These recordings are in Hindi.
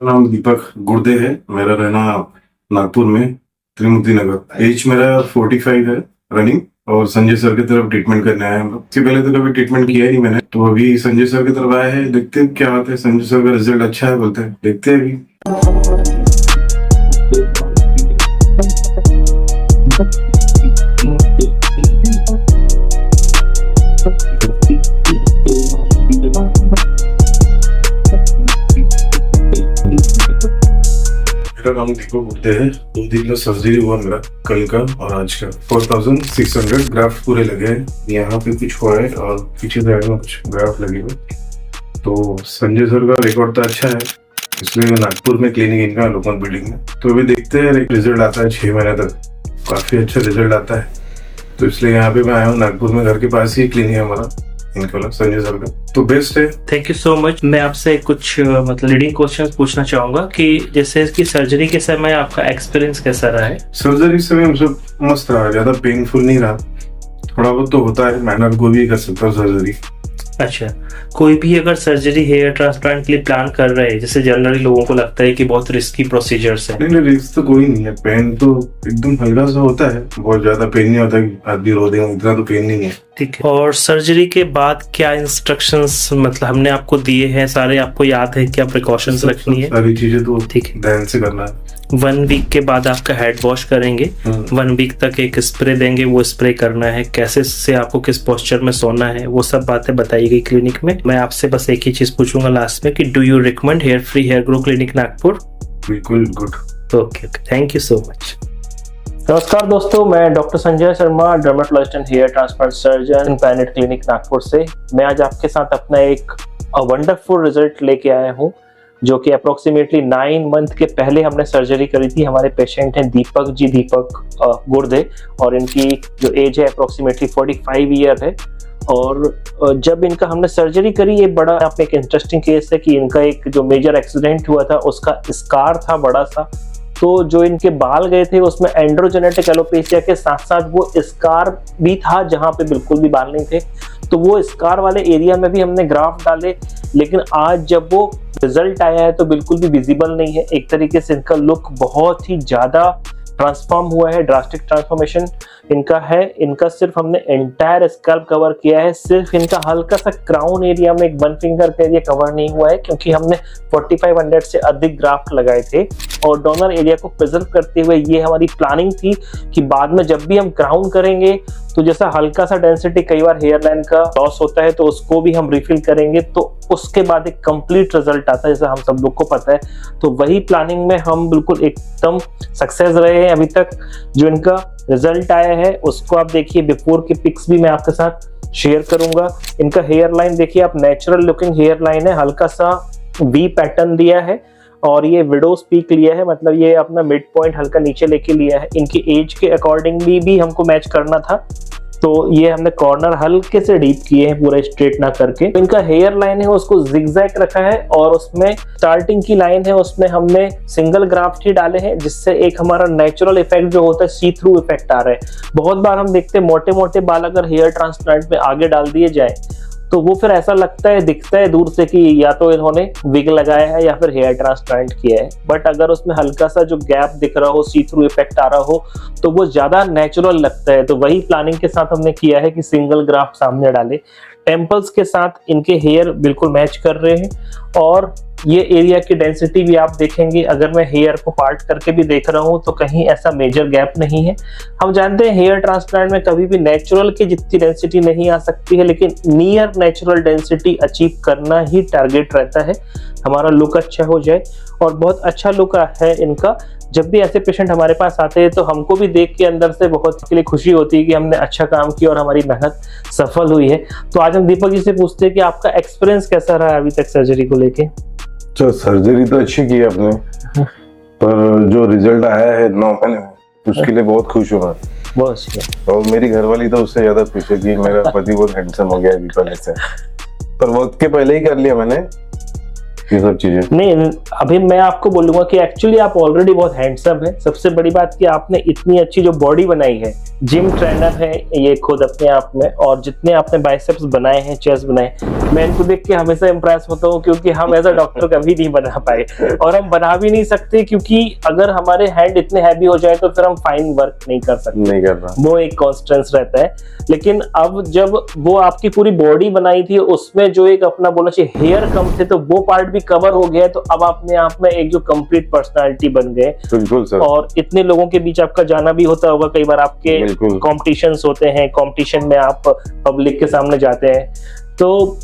नाम दीपक गुर्दे है। मेरा रहना नागपुर में, त्रिमूर्ति नगर। एज मेरा 45 है रनिंग। और संजय सर की तरफ ट्रीटमेंट करने आए हम लोग। इससे पहले तो कभी ट्रीटमेंट किया ही नहीं मैंने, तो अभी संजय सर की तरफ आए हैं। देखते हैं क्या होता है। संजय सर का रिजल्ट अच्छा है बोलते हैं, देखते हैं अभी। मेरा नाम दीपक गुर्दे है। 2 दिन का सर्जरी हुआ मेरा, कल का और आज का। 4600 ग्राफ्ट पूरे लगे हैं। यहाँ पे कुछ हुआ है और पीछे साइड में कुछ ग्राफ्ट लगे हुए। तो संजय सर का रिकॉर्ड तो अच्छा है, इसलिए नागपुर में क्लिनिक इनका लोकल बिल्डिंग में। तो अभी देखते हैं, एक रिजल्ट आता है 6 महीने तक, काफी अच्छा रिजल्ट आता है। तो इसलिए यहाँ पे मैं आया हूँ। नागपुर में घर के पास ही क्लिनिक है हमारा, इनका संजय सर का, तो बेस्ट है। Thank you so much. मैं आपसे कुछ मतलब लीडिंग क्वेश्चंस पूछना चाहूंगा कि जैसे कि सर्जरी के समय आपका एक्सपीरियंस कैसा रहा है? सर्जरी समय सब मस्त रहा, ज्यादा पेनफुल नहीं रहा। थोड़ा बहुत तो होता है, मैनर को भी कर सकता हूँ सर्जरी। अच्छा, कोई भी अगर सर्जरी हेयर ट्रांसप्लांट के लिए प्लान कर रहे हैं, जैसे जनरली लोगों को लगता है कि बहुत रिस्की प्रोसीजर्स है। नहीं, रिस्क तो कोई नहीं है। पेन तो एकदम हल्का सा होता है, बहुत ज्यादा पेन नहीं होता कि आदमी रो देगा, इतना तो पेन नहीं है। ठीक है। और सर्जरी के बाद क्या इंस्ट्रक्शंस मतलब हमने आपको दिए हैं, सारे आपको याद है? क्या प्रिकॉशंस रखनी है? सारी चीजें तो ठीक है, ध्यान से करना है। 1 वीक के बाद आपका हेड वॉश करेंगे। 1 वीक तक एक स्प्रे देंगे, वो स्प्रे करना है। कैसे से आपको किस पोस्चर में सोना है, वो सब बातें बताई गई क्लिनिक में। मैं आपसे बस एक ही चीज पूछूंगा लास्ट में कि do you recommend hair free hair grow clinic Nagpur? बिल्कुल good. Okay, thank you so much. नमस्कार दोस्तों, मैं doctor Sanjay Sharma, dermatologist and hair transplant surgeon, planet clinic Nagpur से। मैं आज आपके साथ अपना एक वंडरफुल रिजल्ट लेके आया हूँ, जो कि अप्रोक्सीमेटली 9 मंथ के पहले हमने सर्जरी करी थी। हमारे पेशेंट हैं दीपक गुर्दे, और इनकी जो एज है अप्रोक्सीमेटली 45 ईयर है। और जब इनका हमने सर्जरी करी, ये बड़ा आप एक इंटरेस्टिंग केस है कि इनका एक जो मेजर एक्सीडेंट हुआ था, उसका स्कार था बड़ा सा। तो जो इनके बाल गए थे उसमें एंड्रोजेनेटिक एलोपेशिया के साथ साथ वो स्कार भी था, जहां पे बिल्कुल भी बाल नहीं थे। तो वो स्कार वाले एरिया में भी हमने ग्राफ्ट डाले, लेकिन आज जब वो रिजल्ट आया है तो बिल्कुल भी विजिबल नहीं है। एक तरीके से इनका लुक बहुत ही ज्यादा ट्रांसफॉर्म हुआ है, ड्रास्टिक ट्रांसफॉर्मेशन इनका है। इनका सिर्फ हमने एंटायर स्कैल्प कवर किया है, सिर्फ इनका हल्का सा क्राउन एरिया में एक 1 फिंगर का एरिया कवर नहीं हुआ है, क्योंकि हमने 4500 से अधिक ग्राफ्ट लगाए थे। और डोनर एरिया को प्रिजर्व करते हुए ये हमारी प्लानिंग थी कि बाद में जब भी हम क्राउन करेंगे तो जैसा हल्का सा डेंसिटी कई बार हेयर लाइन का लॉस होता है, तो उसको भी हम रिफिल करेंगे, तो उसके बाद एक कंप्लीट रिजल्ट आता है, जैसा हम सब लोग को पता है। तो वही प्लानिंग में हम बिल्कुल एकदम सक्सेस रहे हैं अभी तक। जो इनका रिजल्ट आया है उसको आप देखिए, बिफोर के पिक्स भी मैं आपके साथ शेयर करूंगा। इनका हेयर लाइन देखिए आप, नेचुरल लुकिंग हेयर लाइन है, हल्का सा वी पैटर्न दिया है और ये विडोज पीक लिया है, मतलब ये अपना मिड पॉइंट हल्का नीचे लेके लिया है। इनकी एज के अकॉर्डिंगली भी हमको मैच करना था, तो ये हमने कॉर्नर हल्के से डीप किए हैं, पूरा स्ट्रेट ना करके। तो इनका हेयर लाइन है उसको जिगजैग रखा है, और उसमें स्टार्टिंग की लाइन है उसमें हमने सिंगल ग्राफ्ट ही डाले हैं, जिससे एक हमारा नेचुरल इफेक्ट जो होता है, सी थ्रू इफेक्ट आ रहा है। बहुत बार हम देखते हैं मोटे मोटे बाल अगर हेयर ट्रांसप्लांट में आगे डाल दिए जाए तो वो फिर ऐसा लगता है, दिखता है दूर से कि या तो इन्होंने विग लगाया है या फिर हेयर ट्रांसप्लांट किया है। बट अगर उसमें हल्का सा जो गैप दिख रहा हो, सी थ्रू इफेक्ट आ रहा हो, तो वो ज्यादा नेचुरल लगता है। तो वही प्लानिंग के साथ हमने किया है कि सिंगल ग्राफ्ट सामने डाले। टेम्पल्स के साथ इनके हेयर बिल्कुल मैच कर रहे हैं, और ये एरिया की डेंसिटी भी आप देखेंगे, अगर मैं हेयर को पार्ट करके भी देख रहा हूं तो कहीं ऐसा मेजर गैप नहीं है। हम जानते हैं हेयर ट्रांसप्लांट में कभी भी नेचुरल की जितनी डेंसिटी नहीं आ सकती है, लेकिन नियर नेचुरल डेंसिटी अचीव करना ही टारगेट रहता है, हमारा लुक अच्छा हो जाए। और बहुत अच्छा लुक है इनका। जब भी ऐसे पेशेंट हमारे पास आते हैं तो हमको भी देख के अंदर से बहुत के लिए खुशी होती है कि हमने अच्छा काम किया और हमारी मेहनत सफल हुई है। तो आज हम दीपक जी से पूछते हैं कि आपका एक्सपीरियंस कैसा रहा अभी तक सर्जरी को लेके? तो सर्जरी तो अच्छी की आपने, पर जो रिजल्ट आया है 9 महीने में, उसके लिए बहुत खुश हूँ मैं। बहुत। और मेरी घरवाली तो उससे ज्यादा खुश है कि मेरा पति बहुत हैंडसम हो गया अभी पहले से। पर वक्त के पहले ही कर लिया मैंने, ये सब चीजें। नहीं, अभी मैं आपको बोलूंगा कि एक्चुअली आप ऑलरेडी बहुत हैंडसम है। सबसे बड़ी बात कि आपने इतनी अच्छी जो बॉडी बनाई है, जिम ट्रेनर है ये खुद अपने आप में, और जितने आपने बाइसेप्स बनाए हैं, चेस्ट बनाए, मैं इनको देख के हमेशा इंप्रेस होता हूँ, क्योंकि हम एज अ डॉक्टर कभी नहीं बना पाए और हम बना भी नहीं सकते, क्योंकि अगर हमारे हैंड इतने हैवी हो जाए तो फिर हम फाइन वर्क नहीं कर सकते, नहीं कर रहा। वो एक कॉन्स्टेंस रहता है। लेकिन अब जब वो आपकी पूरी बॉडी बनाई थी, उसमें जो एक अपना बोलना चाहिए हेयर कम थे, तो वो पार्ट भी कवर हो गया, तो अब अपने आप में एक जो कंप्लीट पर्सनालिटी बन गए। बिल्कुल सर। और इतने लोगों के बीच आपका जाना भी होता होगा, कई बार आपके कॉम्पिटिशंस होते हैं, कंपटीशन में आप पब्लिक के सामने जाते हैं। तो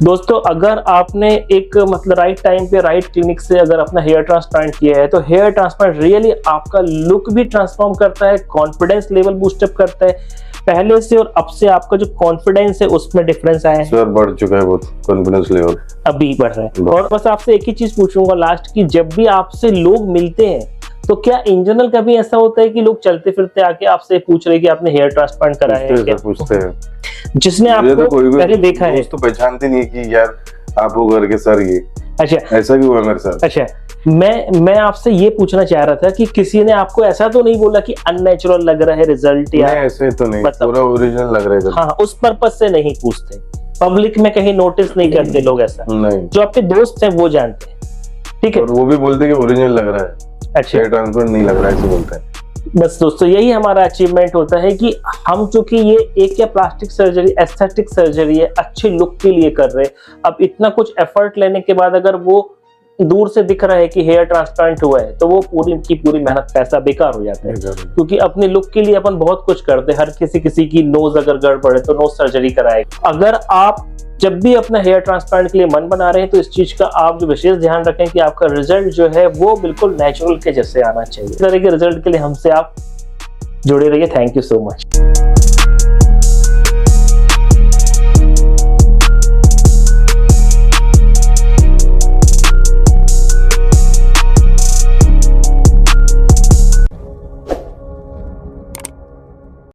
दोस्तों, अगर आपने एक मतलब राइट टाइम पे राइट क्लिनिक से अगर अपना हेयर ट्रांसप्लांट किया है, तो हेयर ट्रांसप्लांट रियली आपका लुक भी ट्रांसफॉर्म करता है, कॉन्फिडेंस लेवल बूस्टअप करता है। पहले से और अब से आपका जो कॉन्फिडेंस है उसमें डिफरेंस आया है सर, बढ़ चुका है बहुत, कॉन्फिडेंस लेवल अभी बढ़ रहा है। और बस आपसे एक ही चीज पूछूंगा लास्ट की, जब भी आपसे लोग मिलते हैं तो क्या इन जनरल कभी ऐसा होता है कि लोग चलते फिरते आके आपसे पूछ रहे कि आपने हेयर ट्रांसप्लांट कराया है क्या? पूछते हैं। जिसने आपको पहले देखा है तो पहचानते नहीं कि यार आप हो करके सर ये। अच्छा, ऐसा भी हुआ मेरे साथ। अच्छा, मैं आपसे ये पूछना चाह रहा था कि किसी ने आपको ऐसा तो नहीं बोला कि अननेचुरल लग रहा है रिजल्ट, या ऐसे तो नहीं, पूरा ओरिजिनल लग रहा है। हाँ, उस पर्पस से नहीं पूछते, पब्लिक में कहीं नोटिस नहीं करते लोग ऐसा नहीं। जो आपके दोस्त हैं वो जानते हैं, ठीक है, और वो भी बोलते हैं कि ओरिजिनल लग रहा है। अच्छा, हेयर ट्रांसप्लांट नहीं लग रहा है, ऐसे बोलते हैं। बस दोस्तों, यही हमारा अचीवमेंट होता है कि हम चूंकि ये एक या प्लास्टिक सर्जरी, एस्थेटिक सर्जरी है, अच्छे लुक के लिए कर रहे, अब इतना कुछ एफर्ट लेने के बाद अगर वो दूर से दिख रहा है कि हेयर ट्रांसप्लांट हुआ है, तो वो पूरी की पूरी मेहनत पैसा बेकार हो जाता है। क्योंकि अपने लुक के लिए अपन बहुत कुछ करते हैं, हर किसी की नोज अगर गड़बड़ है तो नोज सर्जरी कराए। अगर आप जब भी अपना हेयर ट्रांसप्लांट के लिए मन बना रहे हैं, तो इस चीज का आप जो विशेष ध्यान रखें कि आपका रिजल्ट जो है वो बिल्कुल नेचुरल के जैसे आना चाहिए। इस तरह के रिजल्ट के लिए हमसे आप जुड़े रहिए। Thank you so much.